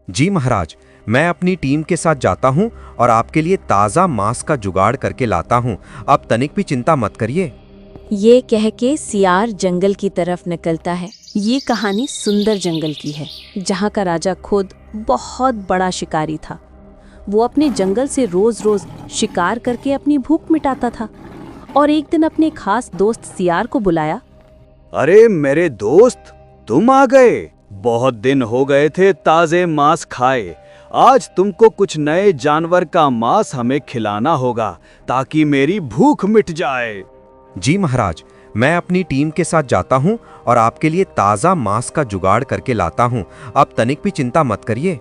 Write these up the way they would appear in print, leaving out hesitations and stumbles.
जी महाराज, मैं अपनी टीम के साथ जाता हूँ और आपके लिए ताज़ा मांस का जुगाड़ करके लाता हूँ। आप तनिक भी चिंता मत करिए। ये कह के सियार जंगल की तरफ निकलता है। ये कहानी सुंदर जंगल की है, जहाँ का राजा खुद बहुत बड़ा शिकारी था। वो अपने जंगल से रोज रोज शिकार करके अपनी भूख मिटाता था और एक दिन अपने खास दोस्त सियार को बुलाया। अरे मेरे दोस्त, तुम आ गए। बहुत दिन हो गए थे ताजे मांस खाए। आज तुमको कुछ नए जानवर का मांस हमें खिलाना होगा ताकि मेरी भूख मिट जाए। जी महाराज, मैं अपनी टीम के साथ जाता हूँ और आपके लिए ताज़ा मांस का जुगाड़ करके लाता हूँ। आप तनिक भी चिंता मत करिए।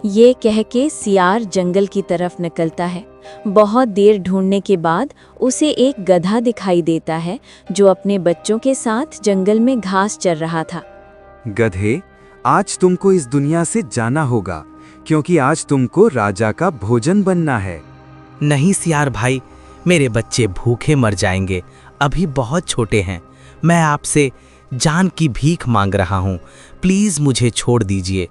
ये कह के सियार जंगल की तरफ निकलता है। बहुत देर ढूंढने के बाद उसे एक गधा दिखाई देता है जो अपने बच्चों के साथ जंगल में घास चर रहा था। गधे, आज तुमको इस दुनिया से जाना होगा, क्योंकि आज तुमको राजा का भोजन बनना है। नहीं सियार भाई, मेरे बच्चे भूखे मर जाएंगे, अभी बहुत छोटे हैं। मैं आपसे जान की भीख मांग रहा हूँ, प्लीज मुझे छोड़ दीजिए।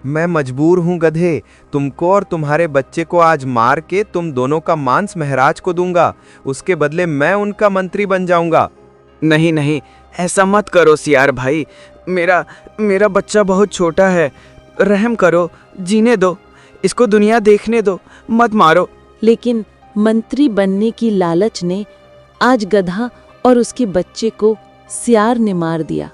मैं मजबूर हूँ गधे, तुमको और तुम्हारे बच्चे को आज मार के तुम दोनों का मांस महाराज को दूंगा। उसके बदले मैं उनका मंत्री बन जाऊंगा। नहीं नहीं, ऐसा मत करो सियार भाई। मेरा बच्चा बहुत छोटा है, रहम करो, जीने दो, इसको दुनिया देखने दो, मत मारो। लेकिन मंत्री बनने की लालच ने आज गधा और उसके बच्चे को सियार ने मार दिया।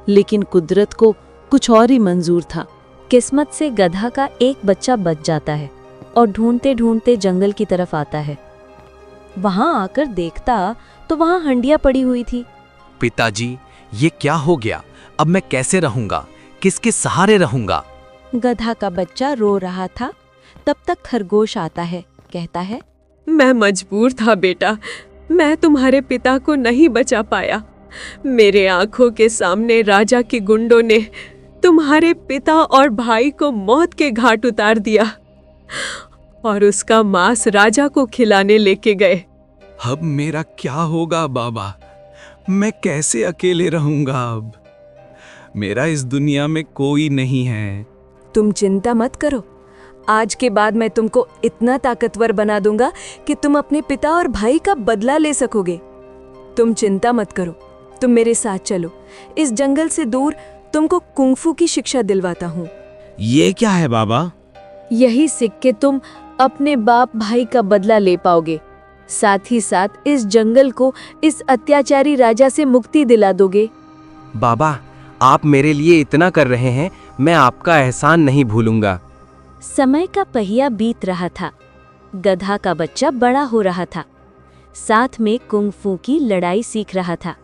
लेकिन कुदरत को कुछ और ही मंजूर था। किस्मत से गधा का एक बच्चा बच जाता है और ढूंढते ढूंढते जंगल की तरफ आता है। वहां आकर देखता तो वहां हंडिया पड़ी हुई थी। पिताजी, ये क्या हो गया? अब मैं कैसे रहूंगा? किसके सहारे रहूंगा? गधा का बच्चा रो रहा था। तब तक खरगोश आता है, कहता है, मैं मजबूर था बेटा, मैं तुम्हारे पिता को नहीं बचा पाया। मेरे आंखों के सामने राजा के गुंडों ने तुम्हारे पिता और भाई को मौत के घाट उतार दिया और उसका मांस राजा को खिलाने लेके गए। अब मेरा क्या होगा बाबा? मैं कैसे अकेले रहूंगा अब? मेरा इस दुनिया में कोई नहीं है। तुम चिंता मत करो, आज के बाद मैं तुमको इतना ताकतवर बना दूंगा कि तुम अपने पिता और भाई का बदला ले सकोगे। तुम चिंता मत करो, तुम मेरे साथ चलो। इस जंगल से दूर तुमको कुंफू की शिक्षा दिलवाता हूँ। ये क्या है बाबा? यही सीख के तुम अपने बाप भाई का बदला ले पाओगे। साथ ही साथ इस जंगल को इस अत्याचारी राजा से मुक्ति दिला दोगे। बाबा, आप मेरे लिए इतना कर रहे हैं, मैं आपका एहसान नहीं भूलूंगा। समय का पहिया बीत रहा था। गधा का बच्चा बड़ा हो रहा था, साथ में कुंफू की लड़ाई सीख रहा था।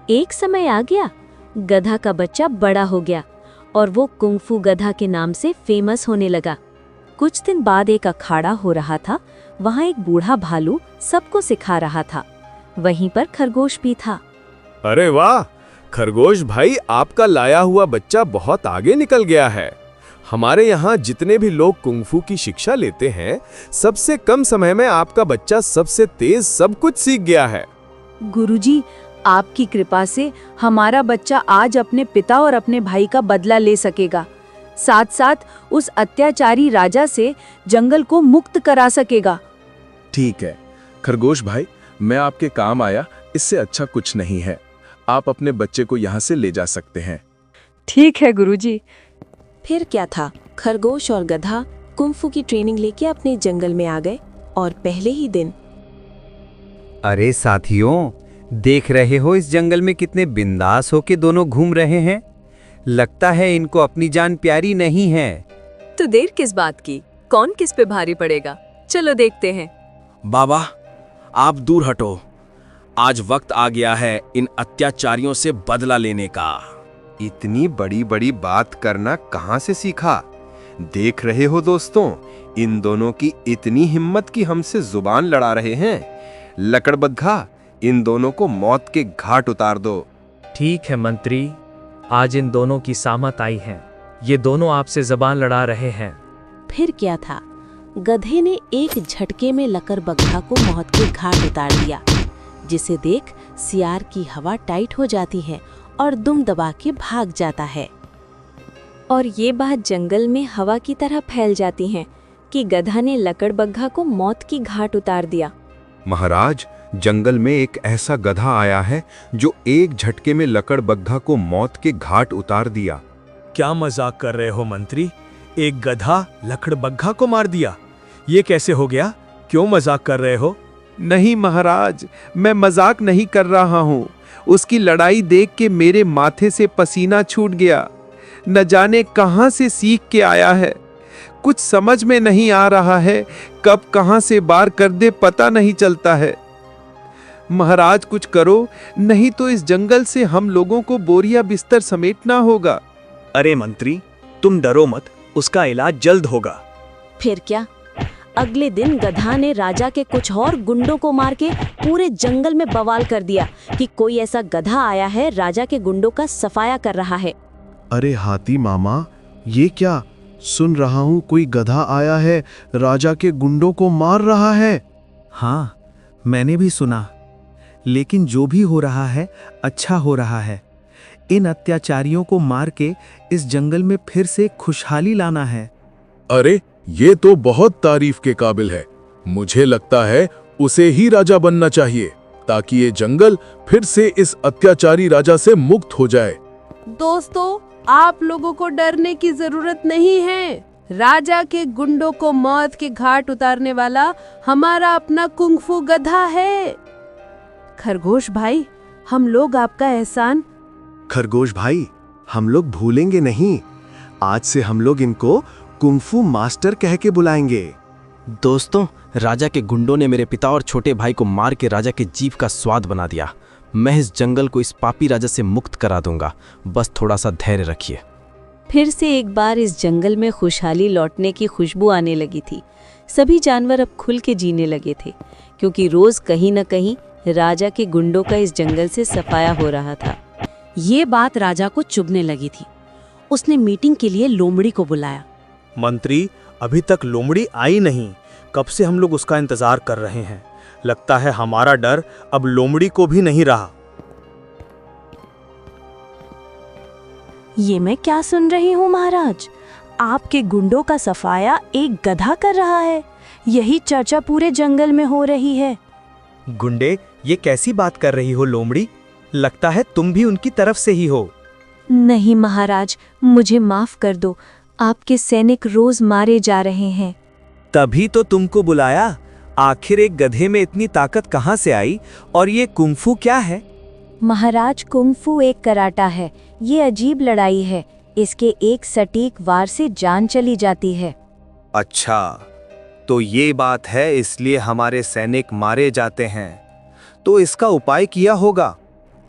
एक समय आ गया, गधा का बच्चा बड़ा हो गया और वो कुंफू गधा के नाम से फेमस होने लगा। कुछ दिन बाद एक अखाड़ा हो रहा था। वहाँ एक बूढ़ा भालू सबको सिखा रहा था। वहीं पर खरगोश भी था। अरे वाह खरगोश भाई, आपका लाया हुआ बच्चा बहुत आगे निकल गया है। हमारे यहाँ जितने भी लोग कुंफू की शिक्षा लेते हैं, सबसे कम समय में आपका बच्चा सबसे तेज सब कुछ सीख गया है। गुरुजी, आपकी कृपा से हमारा बच्चा आज अपने पिता और अपने भाई का बदला ले सकेगा, साथ साथ उस अत्याचारी राजा से जंगल को मुक्त करा सकेगा। ठीक है खरगोश भाई, मैं आपके काम आया, इससे अच्छा कुछ नहीं है। आप अपने बच्चे को यहाँ से ले जा सकते हैं। ठीक है गुरुजी। फिर क्या था, खरगोश और गधा कुंफू की ट्रेनिंग लेके अपने जंगल में आ गए और पहले ही दिन। अरे साथियों, देख रहे हो इस जंगल में कितने बिंदास होके दोनों घूम रहे हैं। लगता है इनको अपनी जान प्यारी नहीं है। तो देर किस बात की, कौन किस पे भारी पड़ेगा, चलो देखते हैं। बाबा, आप दूर हटो। आज वक्त आ गया है इन अत्याचारियों से बदला लेने का। इतनी बड़ी बड़ी बात करना कहाँ से सीखा? देख रहे हो दोस्तों, इन दोनों की इतनी हिम्मत कि हमसे जुबान लड़ा रहे हैं। लकड़बग्घा, इन दोनों को मौत के घाट उतार दो। ठीक है मंत्री, आज इन दोनों की सामत आई है। ये दोनों आपसे जबान लड़ा रहे हैं। फिर क्या था, गधे ने एक झटके में लकड़बग्घा को मौत के घाट उतार दिया, जिसे देख सियार की हवा टाइट हो जाती है और दुम दबा के भाग जाता है। और ये बात जंगल में हवा की तरह फैल जाती है कि गधा ने लकड़बग्घा को मौत की घाट उतार दिया। महाराज, जंगल में एक ऐसा गधा आया है जो एक झटके में लकड़बग्घा को मौत के घाट उतार दिया। क्या मजाक कर रहे हो मंत्री? एक गधा लकड़बग्घा को मार दिया? ये कैसे हो गया? क्यों मजाक कर रहे हो? नहीं महाराज, मैं मजाक नहीं कर रहा हूँ। उसकी लड़ाई देख के मेरे माथे से पसीना छूट गया। न जाने कहां से सीख के आया है। कुछ समझ में नहीं आ रहा है, कब कहां से वार कर दे पता नहीं चलता है। महाराज कुछ करो, नहीं तो इस जंगल से हम लोगों को बोरिया बिस्तर समेटना होगा। अरे मंत्री, तुम डरो मत, उसका इलाज जल्द होगा। फिर क्या, अगले दिन गधा ने राजा के कुछ और गुंडों को मार के पूरे जंगल में बवाल कर दिया कि कोई ऐसा गधा आया है, राजा के गुंडों का सफाया कर रहा है। अरे हाथी मामा, ये क्या सुन रहा हूँ? कोई गधा आया है, राजा के गुंडों को मार रहा है। हाँ, मैंने भी सुना, लेकिन जो भी हो रहा है अच्छा हो रहा है। इन अत्याचारियों को मार के इस जंगल में फिर से खुशहाली लाना है। अरे ये तो बहुत तारीफ के काबिल है। मुझे लगता है उसे ही राजा बनना चाहिए, ताकि ये जंगल फिर से इस अत्याचारी राजा से मुक्त हो जाए। दोस्तों, आप लोगों को डरने की जरूरत नहीं है। राजा के गुंडों को मौत के घाट उतारने वाला हमारा अपना कुंग-फू गधा है। खरगोश भाई, हम लोग आपका एहसान। खरगोश भाई, हम लोग भूलेंगे नहीं। आज से हम लोग इनको कुंग-फू मास्टर कह के बुलाएंगे। दोस्तों, राजा के गुंडों ने मेरे पिता और छोटे भाई को मार के राजा के जीभ का स्वाद बना दिया। मैं इस जंगल को इस पापी राजा से मुक्त करा दूंगा। बस थोड़ा सा धैर्य रखिए। फिर से एक बार इस जंगल में खुशहाली लौटने की खुशबू आने लगी थी। सभी जानवर अब खुल के जीने लगे थे, क्योंकि रोज कहीं न कहीं राजा के गुंडों का इस जंगल से सफाया हो रहा था। ये बात राजा को चुभने लगी थी। उसने मीटिंग के लिए लोमड़ी को बुलाया। मंत्री, अभी तक लोमड़ी आई नहीं। कब से हम लोग उसका इंतजार कर रहे हैं। लगता है हमारा डर अब लोमड़ी को भी नहीं रहा। ये मैं क्या सुन रही हूँ महाराज? आपके गुंडों का सफाया एक गधा कर रहा है। यही चर्चा पूरे जंगल में हो रही है। गुंडे, ये कैसी बात कर रही हो लोमड़ी? लगता है तुम भी उनकी तरफ से ही हो। नहीं महाराज, मुझे माफ कर दो। आपके सैनिक रोज मारे जा रहे हैं। तभी तो तुमको बुलाया। आखिर एक गधे में इतनी ताकत कहाँ से आई? और ये कुंग-फू क्या है? महाराज, कुंग-फू एक कराटा है। ये अजीब लड़ाई है। इसके एक सटीक वार से जान चली जाती है। अच्छा, तो ये बात है, इसलिए हमारे सैनिक मारे जाते हैं। तो इसका उपाय किया होगा।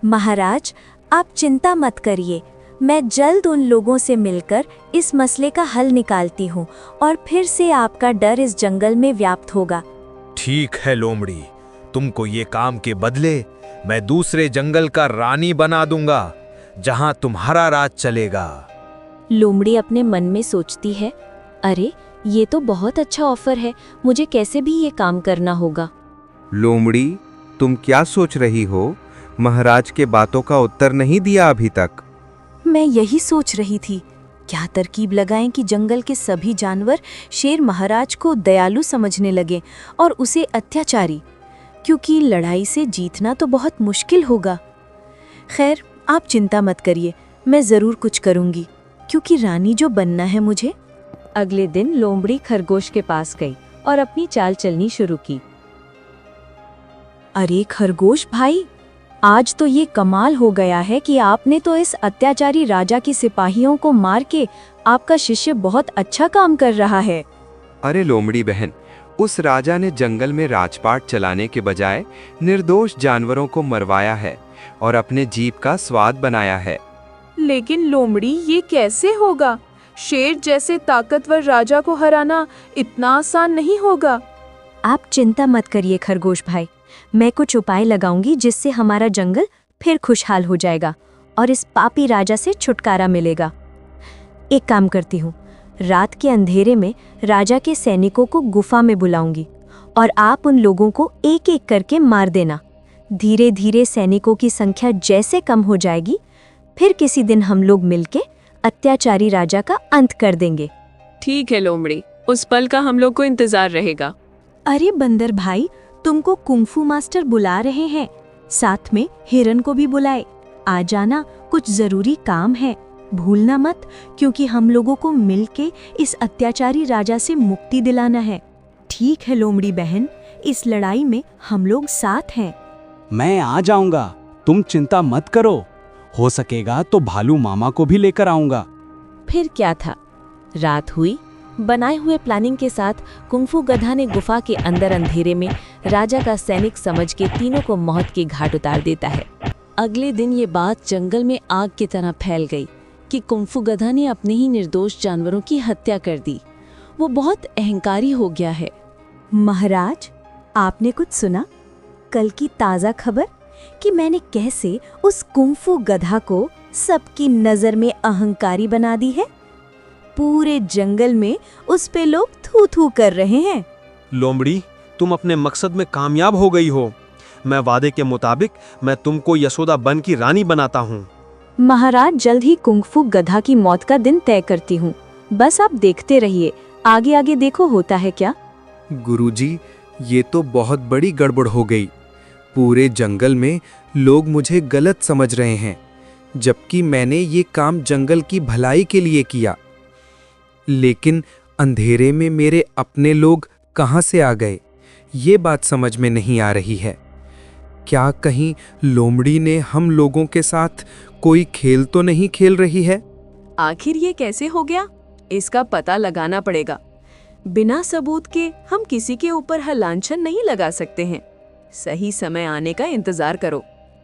महाराज, आप चिंता मत करिए। मैं जल्द उन लोगों से मिलकर इस मसले का हल निकालती हूँ और फिर से आपका डर इस जंगल में व्याप्त होगा। ठीक है लोमड़ी, तुमको ये काम के बदले मैं दूसरे जंगल का रानी बना दूंगा, जहां तुम्हारा राज चलेगा। लोमड़ी अपने मन में सोचती है, अरे ये तो बहुत अच्छा ऑफर है, मुझे कैसे भी ये काम करना होगा। लोमड़ी, तुम क्या सोच रही हो? महाराज के बातों का उत्तर नहीं दिया अभी तक। मैं यही सोच रही थी, क्या तरकीब लगाएं कि जंगल के सभी जानवर शेर महाराज को दयालु समझने लगे और उसे अत्याचारी, क्योंकि लड़ाई से जीतना तो बहुत मुश्किल होगा। खैर, आप चिंता मत करिए, मैं जरूर कुछ करूंगी, क्योंकि रानी जो बनना है मुझे। अगले दिन लोमड़ी खरगोश के पास गई और अपनी चाल चलनी शुरू की। अरे खरगोश भाई, आज तो ये कमाल हो गया है कि आपने तो इस अत्याचारी राजा के सिपाहियों को मार के आपका शिष्य बहुत अच्छा काम कर रहा है। अरे लोमड़ी बहन, उस राजा ने जंगल में राजपाट चलाने के बजाय निर्दोष जानवरों को मरवाया है और अपने जीभ का स्वाद बनाया है। लेकिन लोमड़ी, ये कैसे होगा? शेर जैसे ताकतवर राजा को हराना इतना आसान नहीं होगा। आप चिंता मत करिए खरगोश भाई, मैं कुछ उपाय लगाऊंगी जिससे हमारा जंगल फिर खुशहाल हो जाएगा और इस पापी राजा से छुटकारा मिलेगा। एक काम करती हूँ, रात के अंधेरे में राजा के सैनिकों को गुफा में बुलाऊंगी और आप उन लोगों को एक एक करके मार देना। धीरे धीरे सैनिकों की संख्या जैसे कम हो जाएगी, फिर किसी दिन हम लोग मिलके अत्याचारी राजा का अंत कर देंगे। ठीक है लोमड़ी, उस पल का हम लोग को इंतजार रहेगा। अरे बंदर भाई, तुमको कुंफू मास्टर बुला रहे हैं, साथ में हिरन को भी बुलाए। आ जाना, कुछ जरूरी काम है, भूलना मत, क्योंकि हम लोगों को मिलके इस अत्याचारी राजा से मुक्ति दिलाना है। ठीक है लोमड़ी बहन, इस लड़ाई में हम लोग साथ हैं। मैं आ जाऊंगा, तुम चिंता मत करो। हो सकेगा तो भालू मामा को भी लेकर आऊंगा। फिर क्या था, रात हुई। बनाए हुए प्लानिंग के साथ कुंफू गधा ने गुफा के अंदर अंधेरे में राजा का सैनिक समझ के तीनों को मौत के घाट उतार देता है। अगले दिन ये बात जंगल में आग की तरह फैल गई कि कुंफू गधा ने अपने ही निर्दोष जानवरों की हत्या कर दी। वो बहुत अहंकारी हो गया है। महाराज, आपने कुछ सुना? कल की ताज़ा खबर कि मैंने कैसे उस कुंफू गधा को सबकी नज़र में अहंकारी बना दी है। पूरे जंगल में उस पे लोग थू थू कर रहे हैं। लोमड़ी, तुम अपने मकसद में कामयाब हो गई हो। मैं वादे के मुताबिक मैं तुमको यशोदा वन की रानी बनाता हूँ। महाराज, जल्द ही कुंफू गधा की मौत का दिन तय करती हूँ। बस आप देखते रहिए, आगे आगे देखो होता है क्या। गुरुजी, ये तो बहुत बड़ी गड़बड़ हो गई। पूरे जंगल में लोग मुझे गलत समझ रहे हैं, जबकि मैंने ये काम जंगल की भलाई के लिए किया। लेकिन अंधेरे में मेरे अपने लोग कहाँ से आ गए, ये बात समझ में नहीं आ रही है। क्या कहीं लोमड़ी ने हम लोगों के साथ कोई खेल तो नहीं खेल रही है? आखिर ये कैसे हो गया, इसका पता लगाना पड़ेगा। बिना सबूत के हम किसी के ऊपर हलांछन नहीं लगा सकते हैं। सही समय आने का इंतजार करो।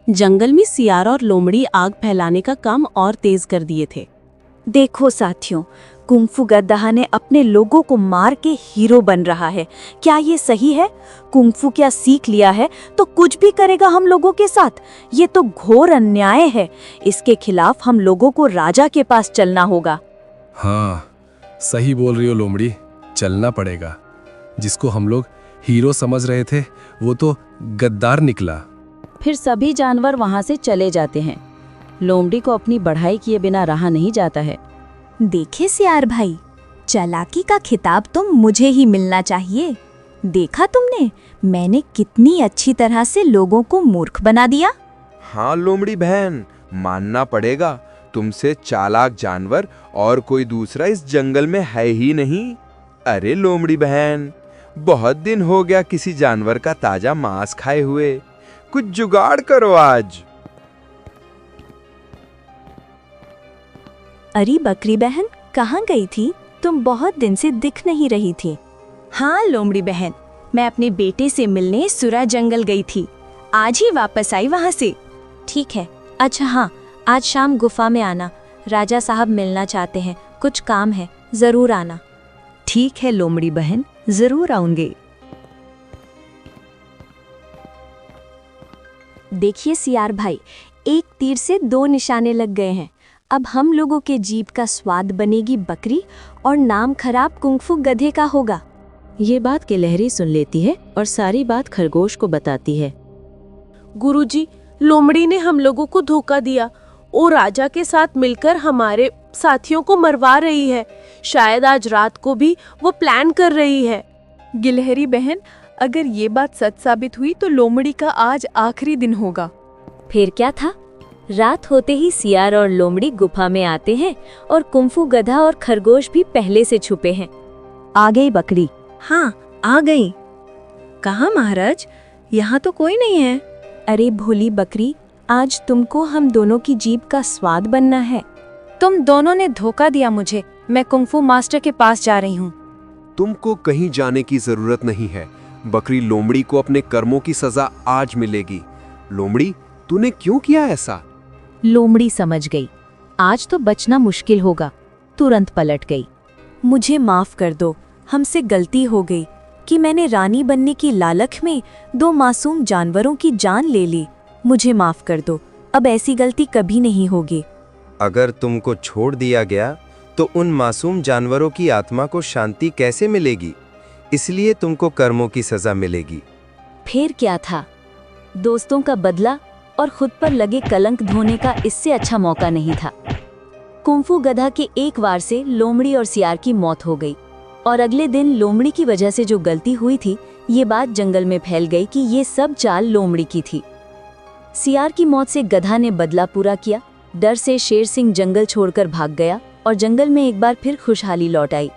जंगल में सियार और लोमड़ी आग फैलाने का काम और तेज कर दिए थे। देखो साथियों, कुंफू गधा ने अपने लोगों को मार के हीरो बन रहा है। क्या ये सही है? कुंफू क्या सीख लिया है तो कुछ भी करेगा हम लोगों के साथ? ये तो घोर अन्याय है। इसके खिलाफ हम लोगों को राजा के पास चलना होगा। हाँ, सही बोल रही हो लोमड़ी, चलना पड़ेगा। जिसको हम लोग हीरो समझ रहे थे वो तो गद्दार निकला। फिर सभी जानवर वहां से चले जाते हैं। लोमड़ी को अपनी बढ़ाई किए बिना रहा नहीं जाता है। देखे सियार भाई, चालाकी का खिताब तो मुझे ही मिलना चाहिए। देखा तुमने, मैंने कितनी अच्छी तरह से लोगों को मूर्ख बना दिया। हाँ लोमड़ी बहन, मानना पड़ेगा, तुमसे चालाक जानवर और कोई दूसरा इस जंगल में है ही नहीं। अरे लोमड़ी बहन, बहुत दिन हो गया किसी जानवर का ताजा मांस खाए हुए। कुछ जुगाड़ करो आज। अरे बकरी बहन, कहाँ गई थी? तुम बहुत दिन से दिख नहीं रही थी। हाँ लोमड़ी बहन, मैं अपने बेटे से मिलने सुरा जंगल गई थी। आज ही वापस आई वहाँ से। ठीक है। अच्छा हाँ, आज शाम गुफा में आना, राजा साहब मिलना चाहते हैं, कुछ काम है, जरूर आना। ठीक है लोमड़ी बहन, जरूर आऊंगी। देखिए सियार भाई, एक तीर से दो निशाने लग गए हैं। अब हम लोगों के जीभ का स्वाद बनेगी बकरी और नाम खराब कुंफू गधे का होगा। ये बात गिलहरी सुन लेती है और सारी बात खरगोश को बताती है। गुरुजी, लोमड़ी ने हम लोगों को धोखा दिया। वो राजा के साथ मिलकर हमारे साथियों को मरवा रही है। शायद आज रात को भी वो प्लान कर रही है। गिलहरी बहन, अगर ये बात सच साबित हुई तो लोमड़ी का आज आखिरी दिन होगा। फिर क्या था, रात होते ही सियार और लोमड़ी गुफा में आते हैं और कुंफू गधा और खरगोश भी पहले से छुपे हैं। आ गई बकरी। हाँ, आ गई। कहाँ महाराज, यहाँ तो कोई नहीं है। अरे भोली बकरी, आज तुमको हम दोनों की जीभ का स्वाद बनना है। तुम दोनों ने धोखा दिया मुझे। मैं कुंफू मास्टर के पास जा रही हूँ। तुमको कहीं जाने की जरूरत नहीं है। बकरी लोमड़ी को अपने कर्मों की सजा आज मिलेगी। लोमड़ी, तूने क्यों किया ऐसा? लोमड़ी समझ गई, आज तो बचना मुश्किल होगा। तुरंत पलट गई। मुझे माफ कर दो, हमसे गलती हो गई कि मैंने रानी बनने की लालच में दो मासूम जानवरों की जान ले ली। मुझे माफ कर दो, अब ऐसी गलती कभी नहीं होगी। अगर तुमको छोड़ दिया गया तो उन मासूम जानवरों की आत्मा को शांति कैसे मिलेगी? इसलिए तुमको कर्मों की सजा मिलेगी। फिर क्या था, दोस्तों का बदला और खुद पर लगे कलंक धोने का इससे अच्छा मौका नहीं था। कुंफू गधा के एक वार से लोमड़ी और सियार की मौत हो गई और अगले दिन लोमड़ी की वजह से जो गलती हुई थी ये बात जंगल में फैल गई कि ये सब चाल लोमड़ी की थी। सियार की मौत से गधा ने बदला पूरा किया। डर से शेर सिंह जंगल छोड़कर भाग गया और जंगल में एक बार फिर खुशहाली लौट आई।